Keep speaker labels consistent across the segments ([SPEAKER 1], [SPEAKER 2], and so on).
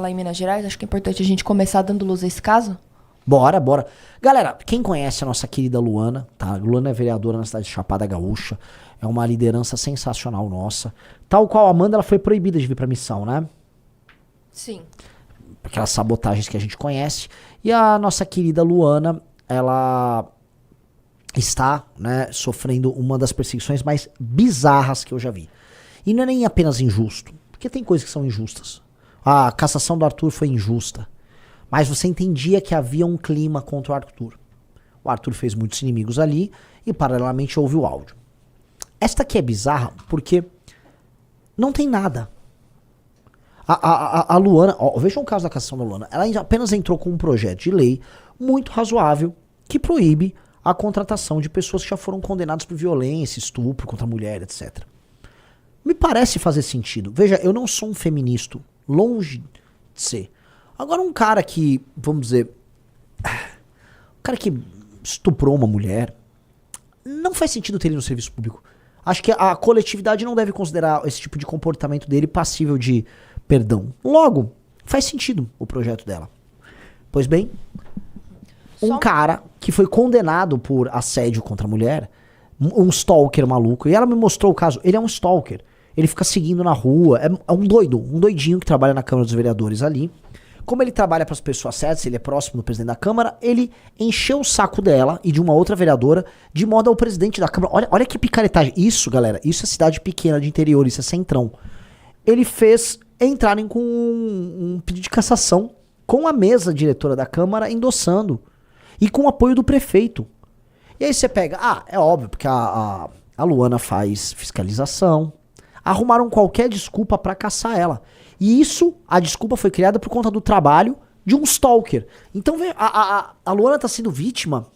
[SPEAKER 1] lá em Minas Gerais, acho que é importante a gente começar dando luz a esse caso.
[SPEAKER 2] Bora, bora. Galera, quem conhece a nossa querida Luana, tá? Luana é vereadora na cidade de Chapada Gaúcha. É uma liderança sensacional nossa. Tal qual a Amanda, ela foi proibida de vir pra missão, né?
[SPEAKER 1] Sim.
[SPEAKER 2] Aquelas sabotagens que a gente conhece. E a nossa querida Luana, ela está, né, sofrendo uma das perseguições mais bizarras que eu já vi. E não é nem apenas injusto, porque tem coisas que são injustas. A cassação do Arthur foi injusta. Mas você entendia que havia um clima contra o Arthur. O Arthur fez muitos inimigos ali e paralelamente houve o áudio. Esta aqui é bizarra porque não tem nada. A Luana, ó, vejam o caso da cassação da Luana. Ela apenas entrou com um projeto de lei muito razoável que proíbe a contratação de pessoas que já foram condenadas por violência, estupro contra a mulher, etc. Me parece fazer sentido. Veja, eu não sou um feminista, longe de ser. Agora um cara que, vamos dizer, um cara que estuprou uma mulher, não faz sentido ter ele no serviço público. Acho que a coletividade não deve considerar esse tipo de comportamento dele passível de perdão. Logo, faz sentido o projeto dela. Pois bem, um cara que foi condenado por assédio contra a mulher, um stalker maluco, e ela me mostrou o caso, ele é um stalker. Ele fica seguindo na rua, é um doido, um doidinho que trabalha na Câmara dos Vereadores ali. Como ele trabalha para as pessoas certas, ele é próximo do presidente da Câmara, ele encheu o saco dela e de uma outra vereadora, de modo ao presidente da Câmara. Olha que picaretagem. Isso, galera, isso é cidade pequena de interior, isso é centrão. Ele fez entrarem com um pedido de cassação com a mesa diretora da Câmara endossando. E com o apoio do prefeito. E aí você pega, é óbvio, porque a Luana faz fiscalização. Arrumaram qualquer desculpa pra caçar ela. E isso, a desculpa foi criada por conta do trabalho de um stalker. Então a Luana tá sendo vítima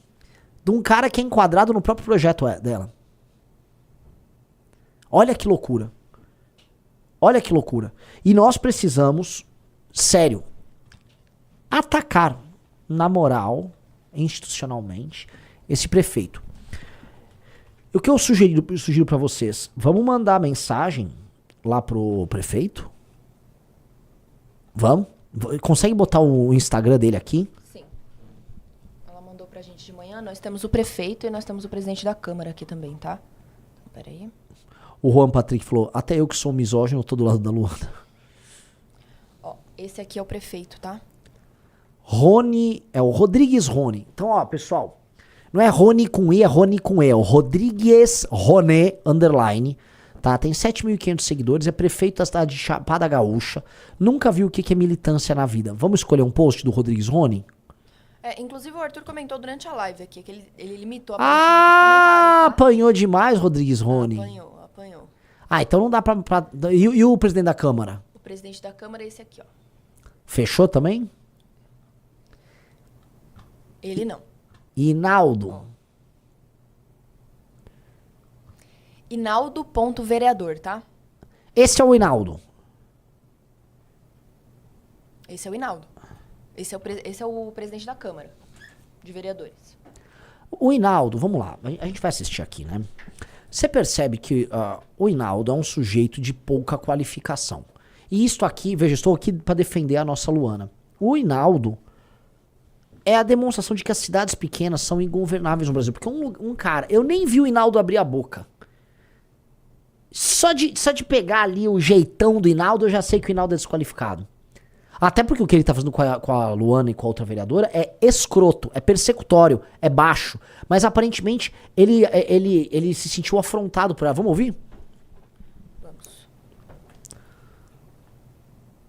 [SPEAKER 2] de um cara que é enquadrado no próprio projeto dela. Olha que loucura. Olha que loucura. E nós precisamos, sério, atacar na moral, institucionalmente, esse prefeito. O que eu sugiro pra vocês? Vamos mandar mensagem lá pro prefeito? Vamos? Consegue botar o Instagram dele aqui?
[SPEAKER 1] Sim. Ela mandou pra gente de manhã. Nós temos o prefeito e nós temos o presidente da Câmara aqui também, tá? Peraí.
[SPEAKER 2] O Juan Patrick falou, até eu que sou misógino, eu tô do lado da Luana.
[SPEAKER 1] Ó, esse aqui é o prefeito, tá?
[SPEAKER 2] Rony, é o Rodrigues Rony. Então, ó, pessoal, não é Rony com I, é Rony com E. É o Rodrigues Rony, underline. Tá, tem 7.500 seguidores, é prefeito da cidade de Chapada Gaúcha. Nunca viu o que é militância na vida. Vamos escolher um post do Rodrigues Rony?
[SPEAKER 1] Inclusive o Arthur comentou durante a live aqui, que ele limitou a
[SPEAKER 2] tá? Apanhou demais, Rodrigues Rony.
[SPEAKER 1] Apanhou.
[SPEAKER 2] Então não dá pra... E o presidente da Câmara?
[SPEAKER 1] O presidente da Câmara é esse aqui, ó.
[SPEAKER 2] Fechou também?
[SPEAKER 1] Ele não.
[SPEAKER 2] Hinaldo.
[SPEAKER 1] Hinaldo.vereador, tá?
[SPEAKER 2] Esse é o Hinaldo.
[SPEAKER 1] Esse é o Hinaldo. Esse é o presidente da Câmara de Vereadores.
[SPEAKER 2] O Hinaldo, vamos lá. A gente vai assistir aqui, né? Você percebe que o Hinaldo é um sujeito de pouca qualificação. E isto aqui, veja, estou aqui para defender a nossa Luana. O Hinaldo é a demonstração de que as cidades pequenas são ingovernáveis no Brasil. Porque um cara... Eu nem vi o Hinaldo abrir a boca. Só de pegar ali o jeitão do Hinaldo, eu já sei que o Hinaldo é desqualificado. Até porque o que ele tá fazendo com a Luana e com a outra vereadora é escroto, é persecutório, é baixo. Mas aparentemente ele se sentiu afrontado por ela. Vamos ouvir?
[SPEAKER 1] Vamos.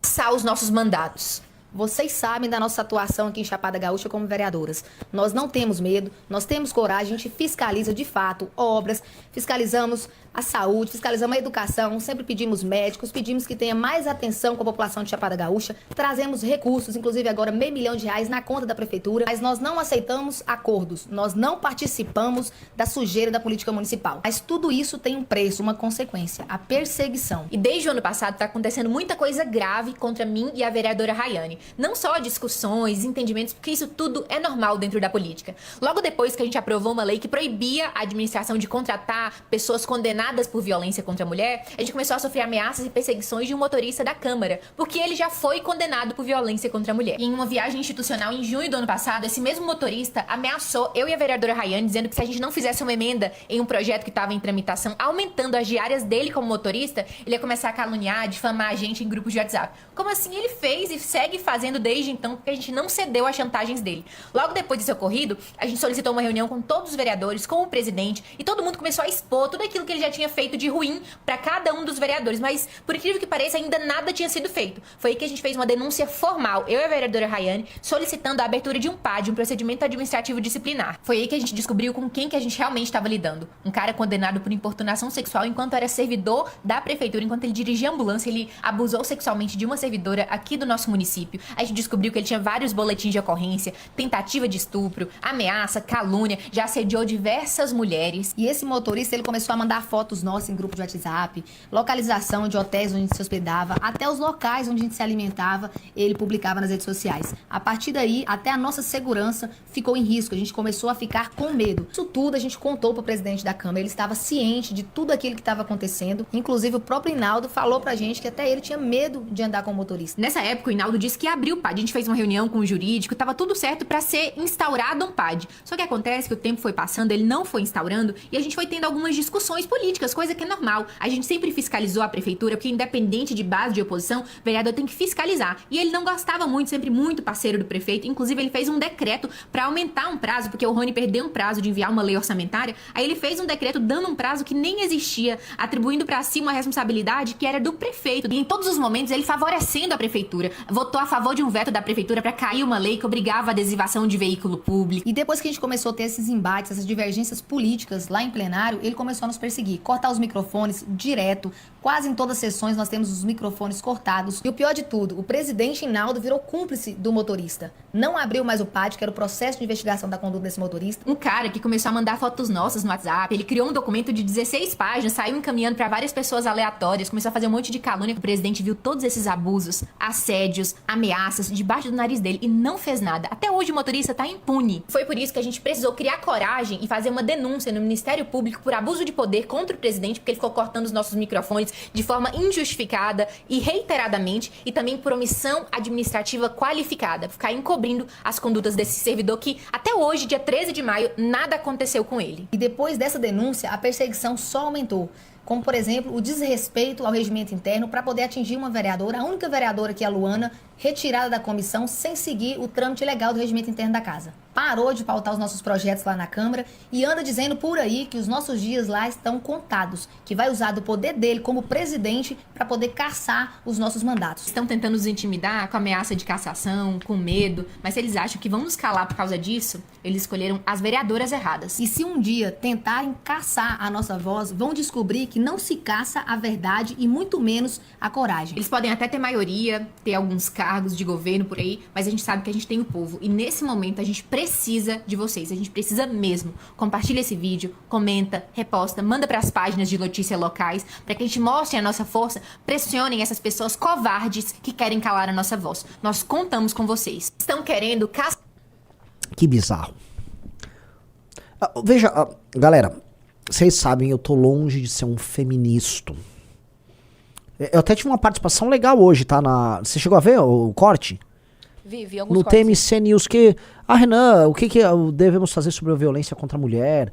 [SPEAKER 3] Passar os nossos mandatos. Vocês sabem da nossa atuação aqui em Chapada Gaúcha como vereadoras. Nós não temos medo, nós temos coragem, a gente fiscaliza de fato obras, fiscalizamos a saúde, fiscalizamos a educação, sempre pedimos médicos, pedimos que tenha mais atenção com a população de Chapada Gaúcha, trazemos recursos, inclusive agora R$500 mil na conta da prefeitura, mas nós não aceitamos acordos, nós não participamos da sujeira da política municipal. Mas tudo isso tem um preço, uma consequência, a perseguição.
[SPEAKER 4] E desde o ano passado está acontecendo muita coisa grave contra mim e a vereadora Rayane. Não só discussões, entendimentos, porque isso tudo é normal dentro da política. Logo depois que a gente aprovou uma lei que proibia a administração de contratar pessoas condenadas por violência contra a mulher, a gente começou a sofrer ameaças e perseguições de um motorista da Câmara, porque ele já foi condenado por violência contra a mulher. E em uma viagem institucional em junho do ano passado, esse mesmo motorista ameaçou eu e a vereadora Rayane, dizendo que se a gente não fizesse uma emenda em um projeto que estava em tramitação, aumentando as diárias dele como motorista, ele ia começar a caluniar, difamar a gente em grupos de WhatsApp. Como assim ele fez e segue fazendo desde então, porque a gente não cedeu às chantagens dele. Logo depois desse ocorrido, a gente solicitou uma reunião com todos os vereadores, com o presidente, e todo mundo começou a expor tudo aquilo que ele já tinha feito de ruim para cada um dos vereadores. Mas, por incrível que pareça, ainda nada tinha sido feito. Foi aí que a gente fez uma denúncia formal, eu e a vereadora Rayane, solicitando a abertura de um PAD, um procedimento administrativo disciplinar. Foi aí que a gente descobriu com quem que a gente realmente estava lidando. Um cara condenado por importunação sexual enquanto era servidor da prefeitura, enquanto ele dirigia a ambulância, ele abusou sexualmente de uma servidora aqui do nosso município. A gente descobriu que ele tinha vários boletins de ocorrência, tentativa de estupro, ameaça, calúnia, já assediou diversas mulheres.
[SPEAKER 3] E esse motorista, ele começou a mandar fotos nossas em grupo de WhatsApp, localização de hotéis onde a gente se hospedava, até os locais onde a gente se alimentava, ele publicava nas redes sociais. A partir daí, até a nossa segurança ficou em risco, a gente começou a ficar com medo. Isso tudo a gente contou pro presidente da Câmara, ele estava ciente de tudo aquilo que estava acontecendo, inclusive o próprio Inaldo falou pra gente que até ele tinha medo de andar com o motorista.
[SPEAKER 4] Nessa época, o Inaldo disse que abriu o PAD, a gente fez uma reunião com o jurídico, tava tudo certo pra ser instaurado um PAD. Só que acontece que o tempo foi passando, ele não foi instaurando, e a gente foi tendo algumas discussões políticas, coisa que é normal. A gente sempre fiscalizou a prefeitura, porque independente de base de oposição, o vereador tem que fiscalizar. E ele não gostava muito, sempre muito parceiro do prefeito, inclusive ele fez um decreto pra aumentar um prazo, porque o Rony perdeu um prazo de enviar uma lei orçamentária, aí ele fez um decreto dando um prazo que nem existia, atribuindo pra si uma responsabilidade que era do prefeito. E em todos os momentos ele favorecendo a prefeitura, votou a favor de um veto da prefeitura pra cair uma lei que obrigava a adesivação de veículo público.
[SPEAKER 3] E depois que a gente começou a ter esses embates, essas divergências políticas lá em plenário, ele começou a nos perseguir, cortar os microfones direto. Quase em todas as sessões nós temos os microfones cortados. E o pior de tudo, o presidente Inaldo virou cúmplice do motorista. Não abriu mais o PAD, que era o processo de investigação da conduta desse motorista.
[SPEAKER 4] Um cara que começou a mandar fotos nossas no WhatsApp, ele criou um documento de 16 páginas, saiu encaminhando pra várias pessoas aleatórias, começou a fazer um monte de calúnia. O presidente viu todos esses abusos, assédios, ameaças debaixo do nariz dele e não fez nada. Até hoje o motorista tá impune. Foi por isso que a gente precisou criar coragem e fazer uma denúncia no Ministério Público por abuso de poder contra o presidente, porque ele ficou cortando os nossos microfones de forma injustificada e reiteradamente, e também por omissão administrativa qualificada, ficar encobrindo as condutas desse servidor que até hoje, dia 13 de maio, nada aconteceu com ele.
[SPEAKER 3] E depois dessa denúncia, a perseguição só aumentou. Como, por exemplo, o desrespeito ao regimento interno para poder atingir uma vereadora, a única vereadora que é a Luana, retirada da comissão sem seguir o trâmite legal do regimento interno da casa. Parou de pautar os nossos projetos lá na Câmara e anda dizendo por aí que os nossos dias lá estão contados, que vai usar do poder dele como presidente para poder caçar os nossos mandatos.
[SPEAKER 4] Estão tentando nos intimidar com ameaça de cassação, com medo, mas se eles acham que vão nos calar por causa disso, eles escolheram as vereadoras erradas.
[SPEAKER 3] E se um dia tentarem caçar a nossa voz, vão descobrir que não se caça a verdade e muito menos a coragem.
[SPEAKER 4] Eles podem até ter maioria, ter alguns cargos de governo por aí, mas a gente sabe que a gente tem o povo. E nesse momento a gente precisa de vocês, a gente precisa mesmo. Compartilha esse vídeo, comenta, reposta, manda para as páginas de notícia locais, para que a gente mostre a nossa força, pressionem essas pessoas covardes que querem calar a nossa voz. Nós contamos com vocês. Estão querendo caçar...
[SPEAKER 2] Que bizarro. Veja, galera, vocês sabem, eu tô longe de ser um feminista. Eu até tive uma participação legal hoje, tá? Você chegou a ver o corte?
[SPEAKER 1] Vi alguns
[SPEAKER 2] no
[SPEAKER 1] cortes.
[SPEAKER 2] TMC News, que... Renan, o que devemos fazer sobre a violência contra a mulher?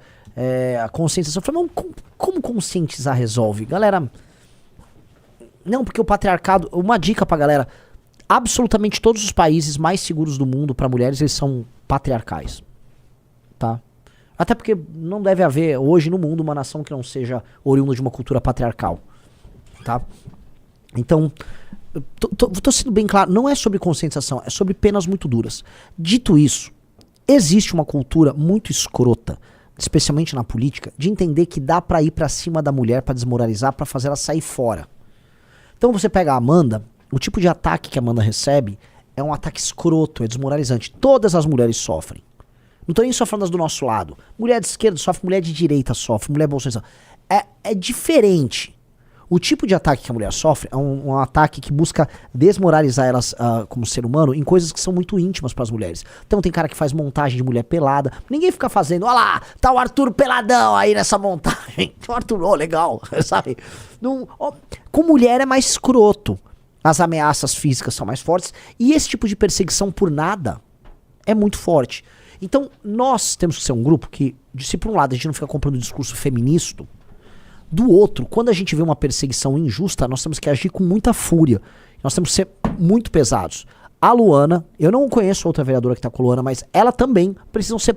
[SPEAKER 2] A conscientização. Eu falei, mas como conscientizar resolve? Galera, não, porque o patriarcado... Uma dica pra galera. Absolutamente todos os países mais seguros do mundo pra mulheres, eles são patriarcais. Tá? Até porque não deve haver hoje no mundo uma nação que não seja oriunda de uma cultura patriarcal. Tá? Então, tô sendo bem claro, não é sobre conscientização, é sobre penas muito duras. Dito isso, existe uma cultura muito escrota, especialmente na política, de entender que dá pra ir pra cima da mulher, pra desmoralizar, pra fazer ela sair fora. Então você pega a Amanda, o tipo de ataque que a Amanda recebe é um ataque escroto, é desmoralizante. Todas as mulheres sofrem. Não tô nem só falando das do nosso lado. Mulher de esquerda sofre, mulher de direita sofre, mulher bolsonarista. É diferente. O tipo de ataque que a mulher sofre é um ataque que busca desmoralizar elas como ser humano em coisas que são muito íntimas para as mulheres. Então tem cara que faz montagem de mulher pelada. Ninguém fica fazendo, olha lá, tá o Arthur peladão aí nessa montagem. O Arthur, legal, sabe? Não, com mulher é mais escroto. As ameaças físicas são mais fortes. E esse tipo de perseguição por nada é muito forte. Então nós temos que ser um grupo que, se por um lado a gente não fica comprando o discurso feminista, do outro, quando a gente vê uma perseguição injusta, nós temos que agir com muita fúria. Nós temos que ser muito pesados. A Luana, eu não conheço outra vereadora que tá com a Luana, mas ela também precisam ser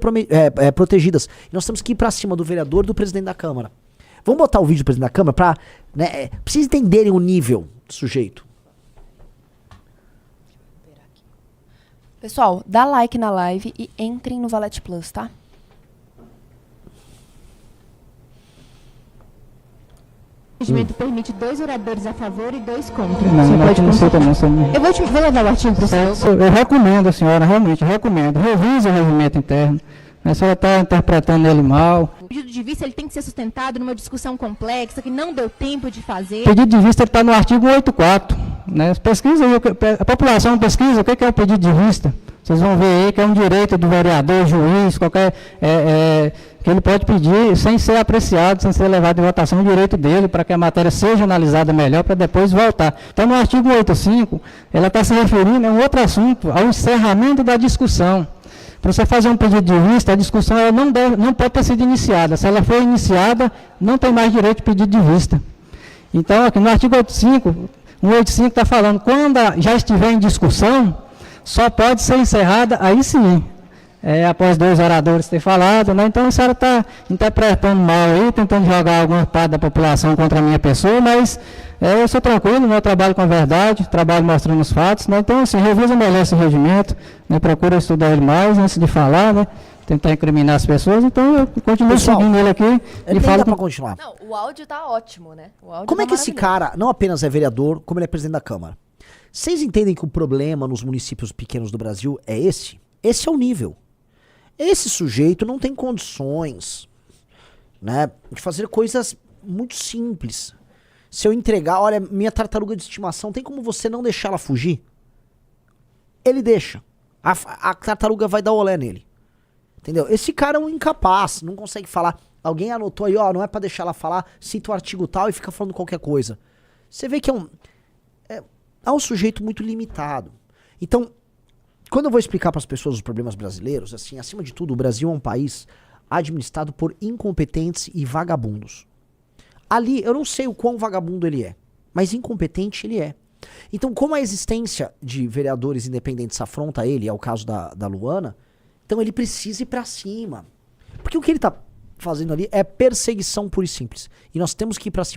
[SPEAKER 2] protegidas. E nós temos que ir pra cima do vereador e do presidente da Câmara. Vamos botar o vídeo do presidente da Câmara pra vocês entenderem o nível do sujeito.
[SPEAKER 1] Pessoal, dá like na live e entrem no Valete Plus, tá?
[SPEAKER 5] O regimento permite 2 oradores a favor e 2 contra.
[SPEAKER 6] Não pode consulta não, senhor.
[SPEAKER 5] Eu vou levar o artigo para o senhor.
[SPEAKER 6] Eu recomendo, a senhora, realmente recomendo. Revise o regimento interno. A senhora está interpretando ele mal.
[SPEAKER 5] O pedido de vista ele tem que ser sustentado numa discussão complexa que não deu tempo de fazer.
[SPEAKER 6] O pedido de vista está no artigo 184. Né? Pesquisa aí, a população pesquisa o que é o pedido de vista. Vocês vão ver aí que é um direito do vereador, juiz, qualquer... que ele pode pedir sem ser apreciado, sem ser levado em votação, o direito dele para que a matéria seja analisada melhor para depois voltar. Então, no artigo 185, ela está se referindo a um outro assunto, ao encerramento da discussão. Para você fazer um pedido de vista, a discussão ela não pode ter sido iniciada. Se ela for iniciada, não tem mais direito de pedido de vista. Então, aqui no artigo 185 está falando, quando já estiver em discussão, só pode ser encerrada, aí sim, após 2 oradores ter falado, né? Então a senhora está interpretando mal aí, tentando jogar alguma parte da população contra a minha pessoa, mas eu sou tranquilo, eu trabalho com a verdade, trabalho mostrando os fatos, né? Então assim, revisa melhor esse regimento, né? Procura estudar ele mais antes de falar, né? Tentar incriminar as pessoas, então eu continuo seguindo ele aqui e falo
[SPEAKER 2] pra continuar.
[SPEAKER 1] Não, o áudio tá ótimo, né? O áudio
[SPEAKER 2] Como
[SPEAKER 1] tá
[SPEAKER 2] é que esse cara não apenas é vereador, como ele é presidente da Câmara? Vocês entendem que o problema nos municípios pequenos do Brasil é esse? Esse é o nível. Esse sujeito não tem condições, né, de fazer coisas muito simples. Se eu entregar, olha, minha tartaruga de estimação, tem como você não deixar ela fugir? Ele deixa. A tartaruga vai dar olé nele. Entendeu? Esse cara é um incapaz, não consegue falar. Alguém anotou aí, não é pra deixar ela falar, cita o artigo tal e fica falando qualquer coisa. Você vê que é um sujeito muito limitado. Então, quando eu vou explicar para as pessoas os problemas brasileiros, assim, acima de tudo, o Brasil é um país administrado por incompetentes e vagabundos. Ali, eu não sei o quão vagabundo ele é, mas incompetente ele é. Então, como a existência de vereadores independentes afronta ele, é o caso da Luana, então ele precisa ir para cima. Porque o que ele tá fazendo ali é perseguição pura e simples. E nós temos que ir para cima